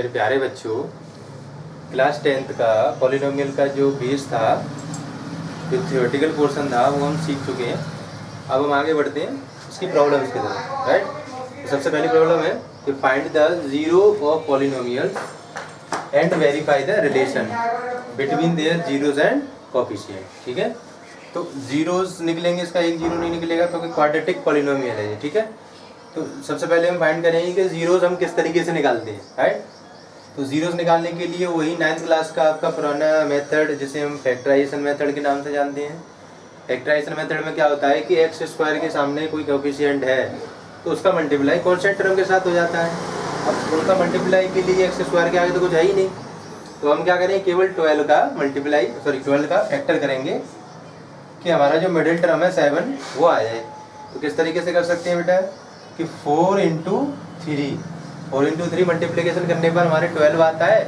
मेरे प्यारे बच्चों, क्लास 10th का पॉलिनोमियल का जो बेस था, जो थियोरेटिकल पोर्शन था, वो हम सीख चुके हैं। अब हम आगे बढ़ते हैं उसकी प्रॉब्लम्स की तरफ। राइट, तो सबसे पहली प्रॉब्लम है कि find the zero of polynomial and verify the relation between their zeros and coefficient. ठीक है, तो जीरोज निकलेंगे, इसका एक जीरो नहीं निकलेगा क्योंकि क्वाड्रेटिक पॉलिनोमियल है ये। ठीक है, तो सबसे पहले हम फाइंड करेंगे कि जीरोज हम किस तरीके से निकालते हैं। राइट, तो जीरोज निकालने के लिए वही 9th क्लास का आपका पुराना मेथड, जिसे हम फैक्टराइजेशन मेथड के नाम से जानते हैं। फैक्टराइजेशन मेथड में क्या होता है कि एक्स स्क्वायर के सामने कोई कोएफिशिएंट है तो उसका मल्टीप्लाई कांस्टेंट टर्म के साथ हो जाता है। अब उनका मल्टीप्लाई के लिए एक्स स्क्वायर के आगे तो कुछ है ही नहीं, तो हम क्या करेंगे, केवल 12 का मल्टीप्लाई 12 का फैक्टर करेंगे कि हमारा जो मिडिल टर्म है 7 वो आ जाए। तो किस तरीके से कर सकते हैं बेटा कि 4 इंटू 3 मल्टीप्लिकेशन करने पर हमारे 12 आता है,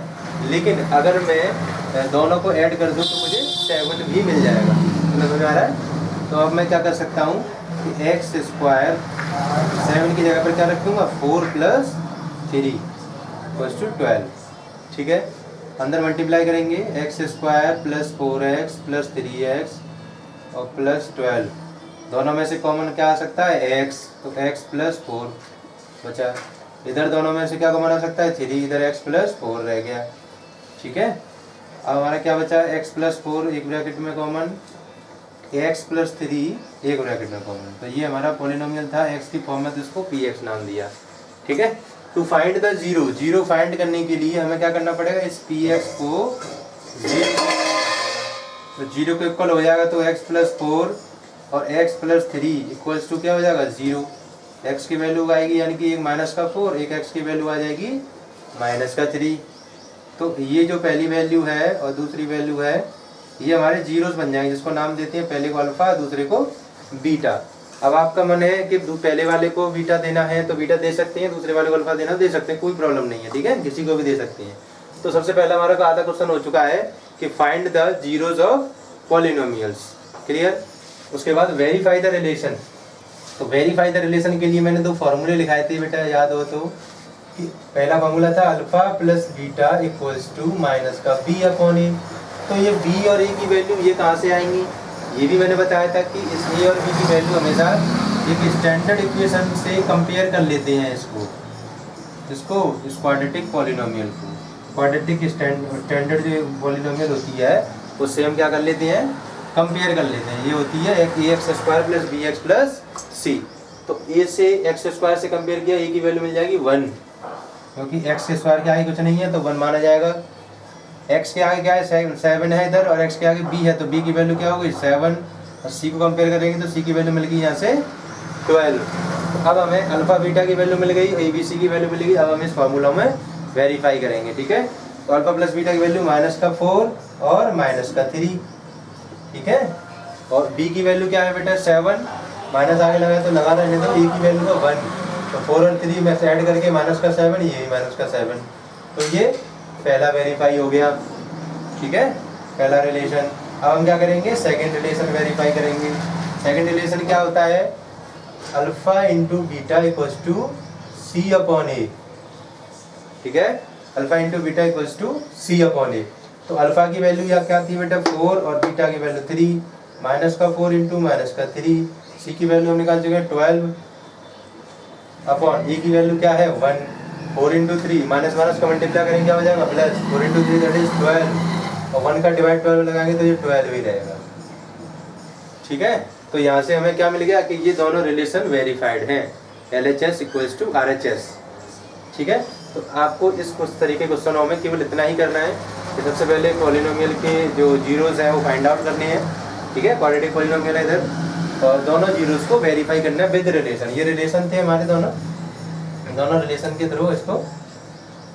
लेकिन अगर मैं दोनों को ऐड कर दूं तो मुझे 7 भी मिल जाएगा। समझ में आ रहा है? तो अब मैं क्या कर सकता हूँ कि एक्स स्क्वायर 7 की जगह पर क्या रखूँगा, 4 + 3 = 12। ठीक है, अंदर मल्टीप्लाई करेंगे, एक्स स्क्वायर + 4x + 3x और +12, दोनों में से कॉमन क्या आ सकता है, x, तो x + 4 बचा। इधर दोनों में से क्या कॉमन आ सकता है, 3, इधर x + 4 रह गया। ठीक है, अब हमारा क्या बचा, x + 4 एक ब्रैकेट में कॉमन, x + 3 एक ब्रैकेट में कॉमन। तो ये हमारा पॉलिनोमियल था x की फॉर्म में, तो इसको px नाम दिया। ठीक है, to find the zero find करने के लिए हमें क्या करना पड़ेगा, इस px को जीरो के इक्वल हो जाएगा, तो x + 4 और x + 3 = क्या हो जाएगा, 0। x की वैल्यू आएगी यानी कि एक -4, एक x की वैल्यू आ जाएगी -3। तो ये जो पहली वैल्यू है और दूसरी वैल्यू है, ये हमारे जीरोस बन जाएंगे, जिसको नाम देते हैं पहले को अल्फा, दूसरे को बीटा। अब आपका मन है कि पहले वाले को बीटा देना है तो बीटा दे सकते हैं, दूसरे वाले को अल्फा देना दे सकते हैं, कोई प्रॉब्लम नहीं है। ठीक है, किसी को भी दे सकते हैं। तो सबसे पहला हमारा का आधा क्वेश्चन हो चुका है कि find the zeros of polynomials. Clear, उसके बाद वेरीफाई द रिलेशन। तो वेरीफाई द रिलेशन के लिए मैंने 2 फॉर्मूले लिखाए थे बेटा, याद हो तो, कि पहला फॉर्मूला था अल्फा + बीटा = -b/a। तो ये b और a की वैल्यू ये कहाँ से आएंगी, ये भी मैंने बताया था कि इस a और b की वैल्यू हमेशा एक स्टैंडर्ड इक्वेशन से कंपेयर कर लेते हैं इसको इस क्वाड्रेटिक पॉलिनोमियल को। क्वाड्रेटिक स्टैंडर्ड जो पॉलिनोमियल होती है उससे हम क्या कर लेते हैं, कंपेयर कर लेते हैं। ये होती है ax² + bx + c। तो a से x² से कंपेयर किया, a की वैल्यू मिल जाएगी 1, क्योंकि x² के आगे कुछ नहीं है तो 1 माना जाएगा। x के आगे क्या है, 7 है इधर, और x के आगे b है, तो b की वैल्यू क्या होगी, 7, और c को कंपेयर करेंगे तो c की वैल्यू मिल गई यहाँ से 12। अब हमें अल्फा बीटा की वैल्यू मिल गई, a b c की वैल्यू मिल गई। अब हम इस फार्मूला में वेरीफाई करेंगे। ठीक है, तो अल्फा + बीटा की वैल्यू -4 और -3। ठीक है, और b की वैल्यू क्या है बेटा, 7, माइनस आगे लगा तो लगा रहने दो, a की वैल्यू है 1, तो 4 और 3 में से ऐड करके -7, ये -7। तो ये पहला वेरीफाई हो गया। ठीक है, पहला रिलेशन। अब हम क्या करेंगे, सेकंड रिलेशन वेरीफाई करेंगे। सेकंड रिलेशन क्या होता है, अल्फा × बीटा = c/a। ठीक है, अल्फा × बीटा = c/a। तो अल्फा की वैल्यू या क्या थी बेटा, 4, और बीटा की वैल्यू 3, -4 × -3, c की वैल्यू हम निकाल चुके हैं 12 अपॉन e की वैल्यू क्या है 1, 4 × 3, माइनस का मल्टीप्लाई करेंगे क्या हो जाएगा, प्लस 4 × 3 दैट इज 12, और 1 का डिवाइड 12 लगाएंगे तो ये 12 ही रहेगा। ठीक है, तो यहाँ से हमें क्या मिल गया कि ये दोनों रिलेशन वेरीफाइड हैं, LHS = RHS। ठीक है, तो आपको इस तरीके क्वेश्चनों में केवल इतना ही करना है कि सबसे पहले पॉलिनोमियल के जो जीरोज हैं वो फाइंड आउट करने हैं। ठीक है, क्वाड्रेटिक पॉलिनोमियल है इधर, और दोनों जीरोस को वेरीफाई करना है विद रिलेशन। ये रिलेशन थे हमारे दोनों रिलेशन के थ्रू इसको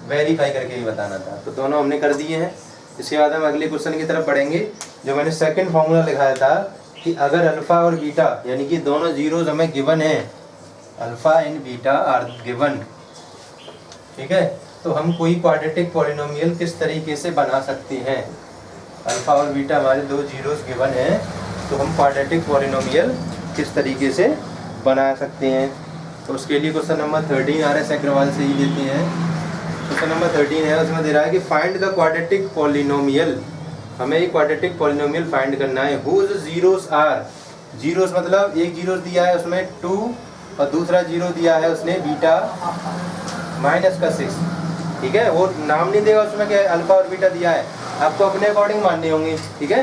वेरीफाई करके ही बताना था। तो दोनों हमने कर दिए हैं। इसके बाद हम अगले क्वेश्चन की तरफ बढ़ेंगे, जो मैंने सेकंड फॉर्मूला लिखाया था कि अगर अल्फा और बीटा यानी कि दोनों जीरोस हमें गिवन है, alpha and beta are given. ठीक है, तो हम कोई क्वाड्रेटिक पॉलिनोमियल किस तरीके से बना सकते हैं। अल्फा और बीटा हमारे 2 जीरोस गिवन हैं, तो हम क्वाड्रेटिक पॉलिनोमियल किस तरीके से बना सकते हैं। तो उसके लिए क्वेश्चन नंबर 13 RS अग्रवाल से ही लेते हैं। क्वेश्चन नंबर 13 है, उसमें दे रहा है कि फाइंड द क्वाड्रेटिक पॉलिनोमियल। हमें एक क्वाड्रेटिक पॉलिनोमियल फाइंड करना है हुज जीरोस आर, जीरोस मतलब एक जीरो दिया है उसमें 2 और दूसरा जीरो दिया है उसने बीटा माइनस का 6। ठीक है, वो नाम नहीं देगा उसमें क्या अल्फा और बीटा दिया है, आपको अपने अकॉर्डिंग मानने होंगे। ठीक है,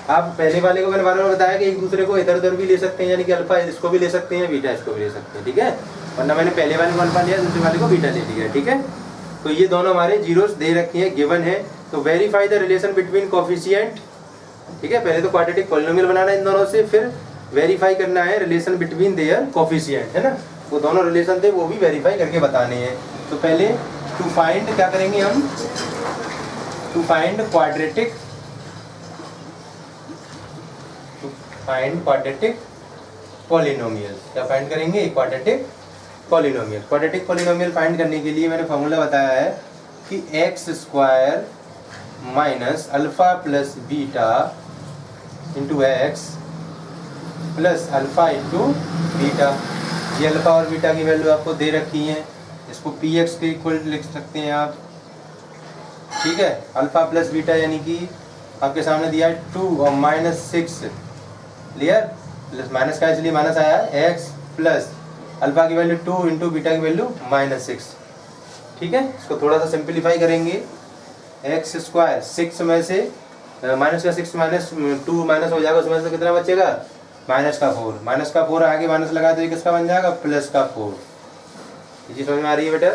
आप पहले वाले को मैंने बार बार बताया कि एक दूसरे को इधर उधर भी ले सकते हैं, यानी कि अल्फा इसको भी ले सकते हैं, बीटा इसको भी ले सकते हैं। ठीक है, वरना मैंने पहले वाले को अल्फा लिया, दूसरे वाले को बीटा ले लिया। ठीक है, तो ये दोनों हमारे जीरोस दे रखे हैं, गिवन है। तो verify the relation between coefficient. ठीक है, पहले तो क्वाड्रेटिक पॉलिनोमियल बनाना है इन दोनों से, फिर वेरीफाई करना है रिलेशन बिटवीन देयर कोफिशिएंट, है ना। वो दोनों रिलेशन थे वो भी वेरीफाई करके बताने हैं। तो पहले टू फाइंड क्या करेंगे हम, टू फाइंड क्वाड्रेटिक पॉलिनोमियल। क्या फाइंड करेंगे, quadratic polynomial. Quadratic polynomial find करने के लिए मैंने फॉर्मूला बताया है कि x square minus alpha plus beta into x plus alpha into beta. ये अल्फा और बीटा की वैल्यू आपको दे रखी है, इसको पी एक्स के इक्वल लिख सकते हैं आप। ठीक है, अल्फा प्लस बीटा यानी कि आपके सामने दिया है 2 और माइनस 6, क्लियर। प्लस माइनस का इसलिए माइनस आया है, एक्स प्लस अल्फा की वैल्यू 2 इंटू बीटा की वैल्यू माइनस 6। ठीक है, इसको थोड़ा सा सिंप्लीफाई करेंगे। एक्स स्क्वायर 6 में से माइनस का 6 माइनस 2 माइनस हो जाएगा, उसमें से कितना बचेगा माइनस का 4। माइनस का 4 आगे माइनस लगा तो ये किसका बन जाएगा प्लस का 4। ये चीज समझ में आ रही है बेटा।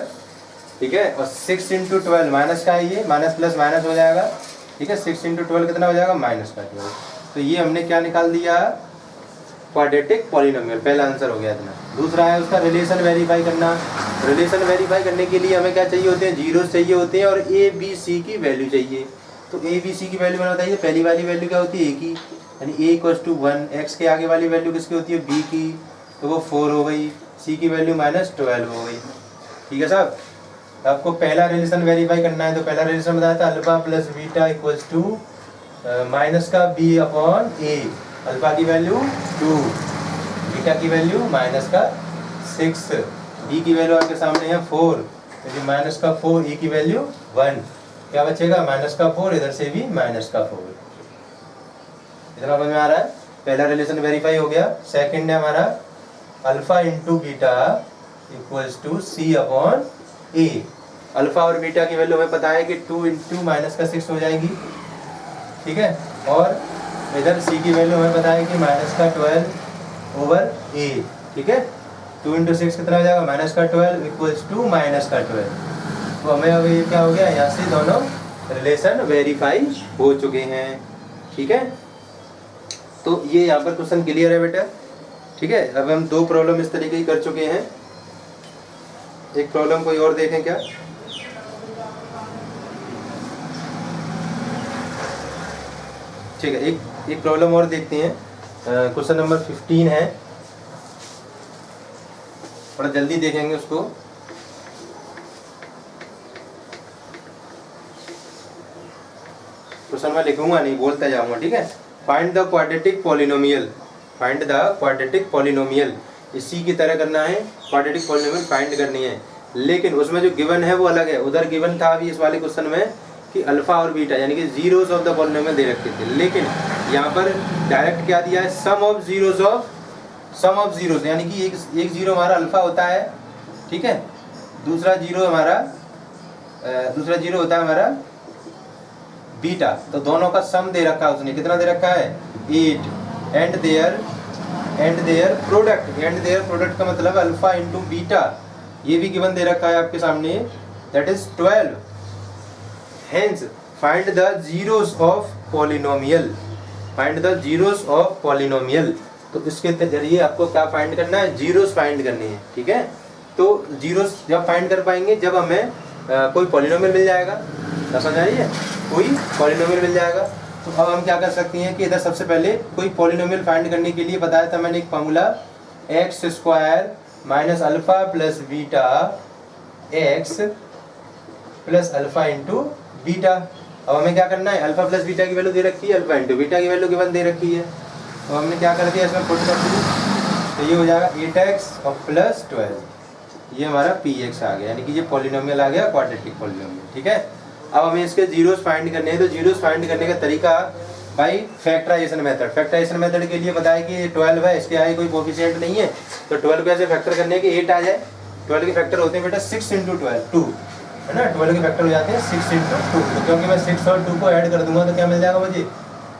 ठीक है, और 6 इंटू 12 माइनस का है, ये माइनस प्लस माइनस हो जाएगा। ठीक है, 6 इंटू 12 कितना हो जाएगा माइनस का 12। तो ये हमने क्या निकाल दिया, क्वाड्रेटिक पॉलिनोमियल। पहला आंसर हो गया इतना। दूसरा है उसका रिलेशन वेरीफाई करना। रिलेशन वेरीफाई करने के लिए हमें क्या चाहिए होते हैं, जीरोस चाहिए होते हैं और ए बी सी की वैल्यू चाहिए। तो ए बी सी की वैल्यू मैंने बताइए, पहली वाली वैल्यू क्या होती है, ए की, यानी ए इक्वल्स टू 1। एक्स के आगे वाली वैल्यू किसकी होती है, बी की, तो वो 4 हो गई। सी की वैल्यू माइनस 12 हो गई। ठीक है साहब, तो आपको पहला रिलेशन वेरीफाई करना है। तो पहला रिलेशन बताया था alpha plus beta equals to minus का बी अपॉन ए। अल्फा की वैल्यू 2, बीटा की वैल्यू माइनस का 6, बी की वैल्यू आपके सामने है 4, तो माइनस का 4, ए की वैल्यू 1। क्या बचेगा माइनस का 4, इधर से भी माइनस का 4। इतना समझ में आ रहा है। पहला रिलेशन वेरीफाई हो गया। सेकंड है हमारा alpha into beta equals to C upon A. Alpha और बीटा की वैल्यू हमें पता है कि 2 इंटू माइनस का 6 हो जाएगी। ठीक है, और इधर सी की वैल्यू हमें पता है कि माइनस का 12 ओवर ए। ठीक है, 2 इंटू 6 कितना हो जाएगा माइनस का 12 इक्वल्स टू माइनस का 12। तो हमें अभी क्या हो गया, यहाँ से दोनों रिलेशन वेरीफाई हो चुके हैं। ठीक है, तो ये यहाँ पर क्वेश्चन क्लियर है बेटा। ठीक है, अब हम 2 प्रॉब्लम इस तरीके की कर चुके हैं। एक प्रॉब्लम कोई और देखें क्या। ठीक है, एक प्रॉब्लम और देखते हैं। क्वेश्चन नंबर 15 है, थोड़ा जल्दी देखेंगे उसको। क्वेश्चन मैं लिखूंगा नहीं, बोलता जाऊंगा। ठीक है, find the quadratic polynomial. Find the quadratic polynomial, इसी की तरह करना है, क्वाड्रेटिक पॉलिनोमियल फाइंड करनी है। लेकिन उसमें जो गिवन है वो अलग है। उधर गिवन था अभी इस वाले क्वेश्चन में कि अल्फा और बीटा यानी कि जीरोस ऑफ द पॉलिनोमियल दे रखे थे, लेकिन यहाँ पर डायरेक्ट क्या दिया है, सम ऑफ जीरोस, यानी कि एक जीरो हमारा अल्फा होता है। ठीक है, दूसरा जीरो होता है हमारा बीटा। तो दोनों का सम दे रखा है उसने, कितना दे रखा है 8। एंड देयर प्रोडक्ट का मतलब अल्फा इंटू बीटा, ये भी गिवन दे रखा है आपके सामने, that is 12। Hence find the zeros of polynomial. तो इसके जरिए आपको क्या फाइंड करना है, जीरोस फाइंड करनी है। ठीक है, तो जीरोस जब फाइंड कर पाएंगे जब हमें कोई पॉलिनोमियल मिल जाएगा। समझ आ रही है, कोई पॉलिनोमियल मिल जाएगा। तो अब हम क्या कर सकते हैं कि इधर सबसे पहले कोई पॉलिनोमियल फाइंड करने के लिए बताया था मैंने एक formula, x square minus alpha plus beta x plus alpha into beta. अब हमें क्या करना है, अल्फा प्लस बीटा की वैल्यू दे रखी है, अल्फा इंटू बीटा की वैल्यू गिवन दे रखी है। तो हमने क्या कर दिया इसमें पुट कर दिया, तो ये हो जाएगा 8x और प्लस 12। ये हमारा पी एक्स आ गया, यानी कि ये पॉलिनोमियल आ गया, क्वाड्रेटिक पॉलिनोमियल। ठीक है, अब हमें इसके जीरोस फाइंड करने हैं। तो जीरोस फाइंड करने का तरीका भाई फैक्टराइजेशन मेथड। फैक्टराइजेशन मेथड के लिए बताया कि 12 है, इसके आगे कोई कोफिशिएंट नहीं है, तो 12 को ऐसे फैक्टर करने के 8 आ जाए। 12 के फैक्टर होते हैं बेटा 6 × 12 2 है ना, 12 के फैक्टर हो जाते हैं 6 × 2। तो क्योंकि मैं 6 और 2 को ऐड कर दूंगा तो क्या मिल जाएगा मुझे,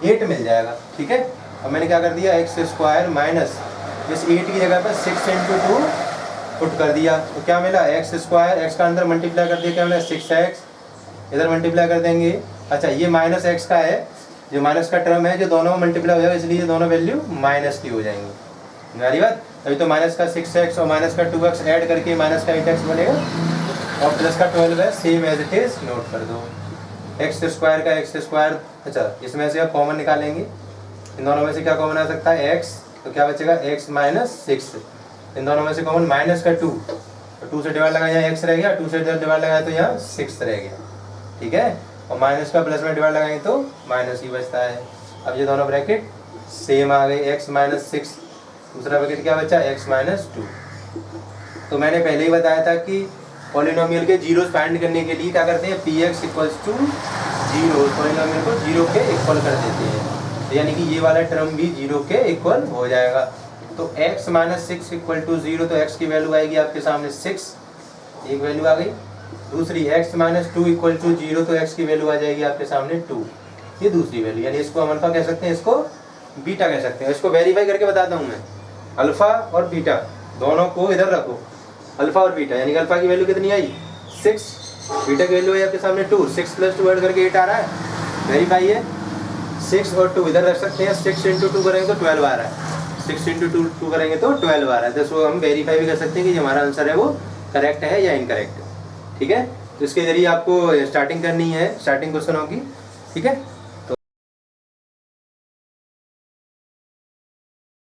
8 मिल जाएगा। ठीक है, अब मैंने क्या कर दिया, x² माइनस इस 8 की जगह पर 6 × 2 पुट कर दिया, तो क्या मिला x², x का अंदर मल्टीप्लाई कर दिया, क्या मिला 6x, इधर मल्टीप्लाई कर देंगे। अच्छा ये माइनस x का है, जो माइनस का टर्म है जो दोनों में मल्टीप्लाई हो जाएगा, इसलिए ये दोनों वैल्यू माइनस की हो जाएंगी। मेरी बात, अभी तो माइनस का 6x और माइनस का 2x ऐड करके माइनस का 8x बनेगा, और प्लस का 12 है, same as it is note कर दो। x² का x², अच्छा इसमें से आप कॉमन निकालेंगे, इन दोनों में से क्या कॉमन आ सकता है x, तो क्या बचेगा x - 6, इन दोनों में से कॉमन माइनस का 2, तो 2 से डिवाइड लगाया यहाँ x रह गया, 2 से डिवाइड लगाया तो यहाँ 6 रह गया। ठीक है, और माइनस का प्लस में डिवाइड लगाएंगे तो माइनस ही बचता है। अब ये दोनों ब्रैकेट सेम आ गए, x - 6, दूसरा ब्रैकेट क्या बचा x - 2। तो मैंने पहले ही बताया था कि पॉलिनोमियल के जीरोस फाइंड करने के लिए क्या करते हैं, px = 0, पॉलिनोमियल को 0 के इक्वल कर देते हैं, तो यानी कि ये वाला टर्म भी 0 के इक्वल हो जाएगा। तो x - 6 = 0, तो x की वैल्यू आएगी आपके सामने 6, एक वैल्यू आ गई। दूसरी x - 2 = 0, तो x की वैल्यू आ जाएगी आपके सामने 2, ये दूसरी वैल्यू, यानी इसको हम अल्फा कह सकते हैं, इसको बीटा कह सकते हैं। इसको वेरीफाई करके बताता हूँ मैं, अल्फा और बीटा दोनों को इधर रखो, अल्फा और बीटा, यानी कि अल्फा की वैल्यू कितनी आई 6, बीटा की वैल्यू है आपके सामने 2, 6 + 2 ऐड करके 8 आ रहा है, वेरीफाई है। 6 और 2 इधर रख सकते हैं, 6 × 2 करेंगे तो 12 आ रहा है, 6 × 2 करेंगे तो 12 आ रहा है, तो इसको हम वेरीफाई भी कर सकते हैं कि हमारा आंसर है वो करेक्ट है या इनकरेक्ट है। ठीक है, तो इसके जरिए आपको स्टार्टिंग करनी है, स्टार्टिंग क्वेश्चन होगी। ठीक है।